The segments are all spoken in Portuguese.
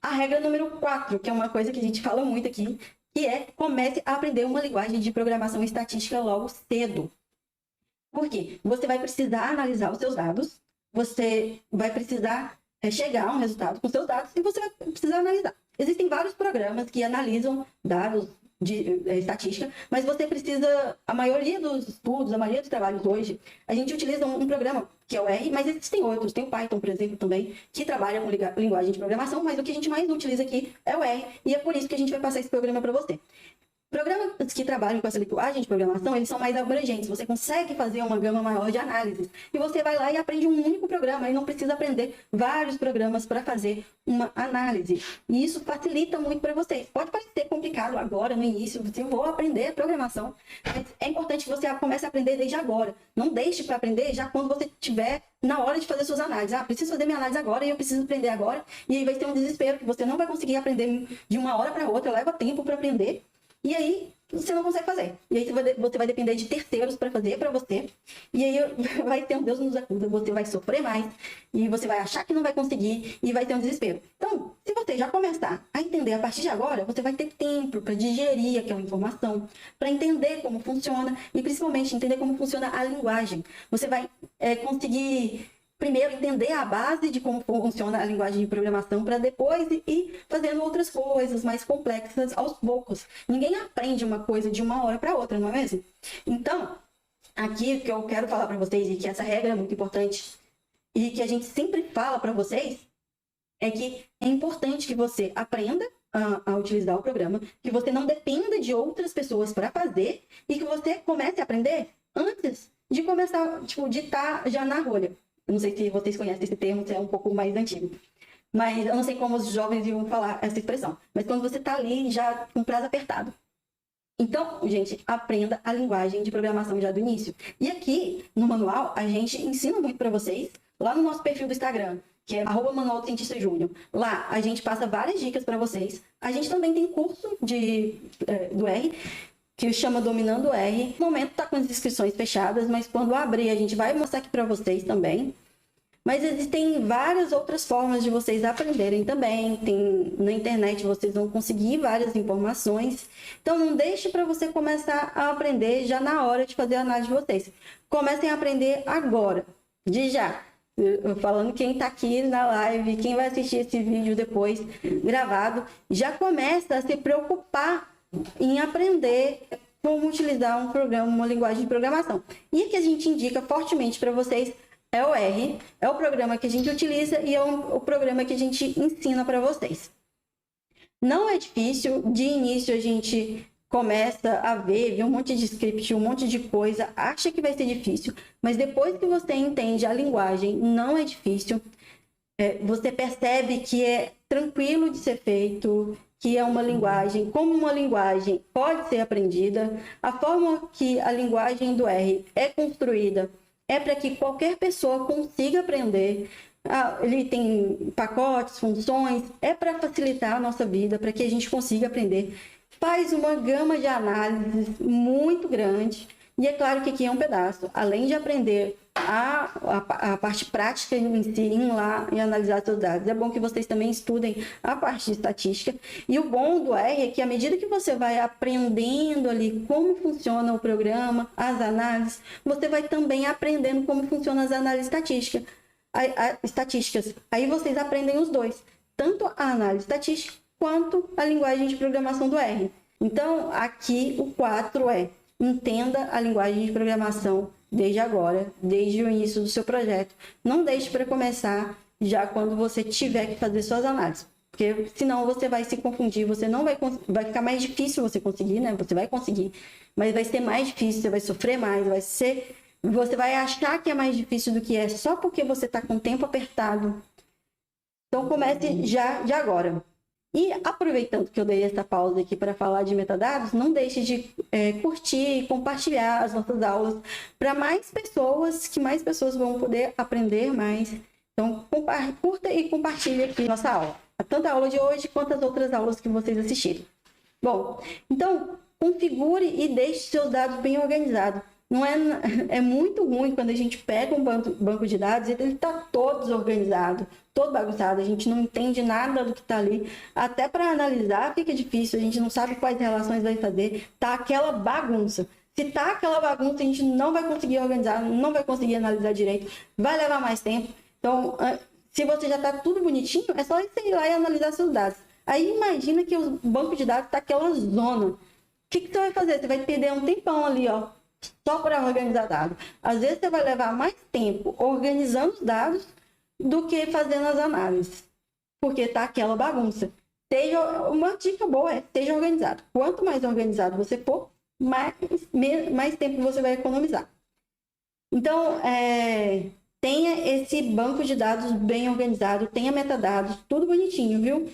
a regra número 4, que é uma coisa que a gente fala muito aqui, que é comece a aprender uma linguagem de programação estatística logo cedo. Por quê? Você vai precisar analisar os seus dados, você vai precisar chegar a um resultado com seus dados e você vai precisar analisar. Existem vários programas que analisam dados de estatística, mas você precisa, a maioria dos estudos, a maioria dos trabalhos hoje, a gente utiliza um programa que é o R, mas existem outros, tem o Python, por exemplo, também, que trabalha com linguagem de programação, mas o que a gente mais utiliza aqui é o R, e é por isso que a gente vai passar esse programa para você. Programas que trabalham com essa linguagem de programação, eles são mais abrangentes. Você consegue fazer uma gama maior de análises. E você vai lá e aprende um único programa e não precisa aprender vários programas para fazer uma análise. E isso facilita muito para vocês. Pode parecer complicado agora, no início, você vou aprender programação, mas é importante que você comece a aprender desde agora. Não deixe para aprender já quando você estiver na hora de fazer suas análises. Ah, preciso fazer minha análise agora e eu preciso aprender agora. E aí vai ter um desespero que você não vai conseguir aprender de uma hora para outra, leva tempo para aprender. E aí, você não consegue fazer. E aí, você vai depender de terceiros para fazer para você. E aí, vai ter um Deus nos acuda. Você vai sofrer mais. E você vai achar que não vai conseguir. E vai ter um desespero. Então, se você já começar a entender a partir de agora, você vai ter tempo para digerir aquela informação, para entender como funciona. E, principalmente, entender como funciona a linguagem. Você vai conseguir... Primeiro, entender a base de como funciona a linguagem de programação para depois ir fazendo outras coisas mais complexas aos poucos. Ninguém aprende uma coisa de uma hora para outra, não é mesmo? Então, aqui o que eu quero falar para vocês, e que essa regra é muito importante, e que a gente sempre fala para vocês, é que é importante que você aprenda a utilizar o programa, que você não dependa de outras pessoas para fazer, e que você comece a aprender antes de começar, de estar já na rolha. Eu não sei se vocês conhecem esse termo, se é um pouco mais antigo. Mas eu não sei como os jovens iam falar essa expressão. Mas quando você está ali já com prazo apertado. Então, gente, aprenda a linguagem de programação já do início. E aqui, no manual, a gente ensina muito para vocês, lá no nosso perfil do Instagram, que é @manual do cientista júnior. Lá, a gente passa várias dicas para vocês. A gente também tem curso do R, que chama Dominando R. No momento está com as inscrições fechadas, mas quando abrir a gente vai mostrar aqui para vocês também. Mas existem várias outras formas de vocês aprenderem também. Tem na internet, vocês vão conseguir várias informações. Então não deixe para você começar a aprender já na hora de fazer a análise de vocês. Comecem a aprender agora, de já. Falando quem está aqui na live, quem vai assistir esse vídeo depois gravado, já começa a se preocupar em aprender como utilizar um programa, uma linguagem de programação. E o que a gente indica fortemente para vocês é o R, é o programa que a gente utiliza e é o programa que a gente ensina para vocês. Não é difícil, de início a gente começa a ver um monte de script, um monte de coisa, acha que vai ser difícil, mas depois que você entende a linguagem, não é difícil. Você percebe que é tranquilo de ser feito, que é uma linguagem, como uma linguagem pode ser aprendida. A forma que a linguagem do R é construída é para que qualquer pessoa consiga aprender. Ele tem pacotes, funções, é para facilitar a nossa vida, para que a gente consiga aprender. Faz uma gama de análises muito grande. E é claro que aqui é um pedaço. Além de aprender a parte prática em si, ir lá e analisar seus dados, é bom que vocês também estudem a parte de estatística. E o bom do R é que à medida que você vai aprendendo ali como funciona o programa, as análises, você vai também aprendendo como funcionam as análises estatísticas. Aí vocês aprendem os dois, tanto a análise estatística quanto a linguagem de programação do R. Então, aqui o 4 é: entenda a linguagem de programação desde agora, desde o início do seu projeto. Não deixe para começar já quando você tiver que fazer suas análises, porque senão você vai se confundir, você não vai ficar mais difícil você conseguir, né? Você vai conseguir, mas vai ser mais difícil, você vai sofrer mais, você vai achar que é mais difícil do que é só porque você está com o tempo apertado. Então comece já de agora. E aproveitando que eu dei essa pausa aqui para falar de metadados, não deixe de curtir e compartilhar as nossas aulas para mais pessoas vão poder aprender mais. Então, curta e compartilhe aqui nossa aula. Tanto a aula de hoje quanto as outras aulas que vocês assistirem. Bom, então, configure e deixe seus dados bem organizados. Não é muito ruim quando a gente pega um banco de dados e ele está todo desorganizado, todo bagunçado, a gente não entende nada do que está ali. Até para analisar fica difícil, a gente não sabe quais relações vai fazer, tá aquela bagunça. Se tá aquela bagunça, a gente não vai conseguir organizar, não vai conseguir analisar direito, vai levar mais tempo. Então, se você já tá tudo bonitinho, é só você ir lá e analisar seus dados. Aí imagina que o banco de dados tá aquela zona. O que você vai fazer? Você vai perder um tempão ali, ó, só para organizar dados. Às vezes você vai levar mais tempo organizando os dados do que fazendo as análises, porque tá aquela bagunça. Uma dica boa é, esteja organizado. Quanto mais organizado você for, mais tempo você vai economizar. Então, tenha esse banco de dados bem organizado, tenha metadados, tudo bonitinho, viu?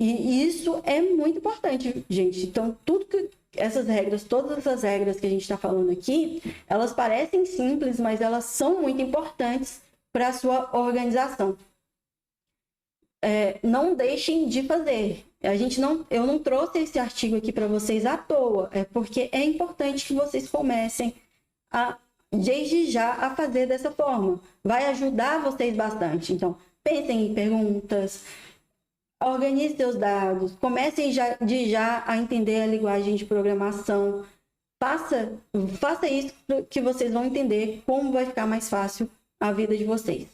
E isso é muito importante, gente. Então, todas essas regras que a gente está falando aqui, elas parecem simples, mas elas são muito importantes para a sua organização. Não deixem de fazer. Eu não trouxe esse artigo aqui para vocês à toa, porque é importante que vocês comecem desde já a fazer dessa forma. Vai ajudar vocês bastante. Então, pensem em perguntas, organize seus dados, comecem já a entender a linguagem de programação. Faça isso que vocês vão entender como vai ficar mais fácil a vida de vocês.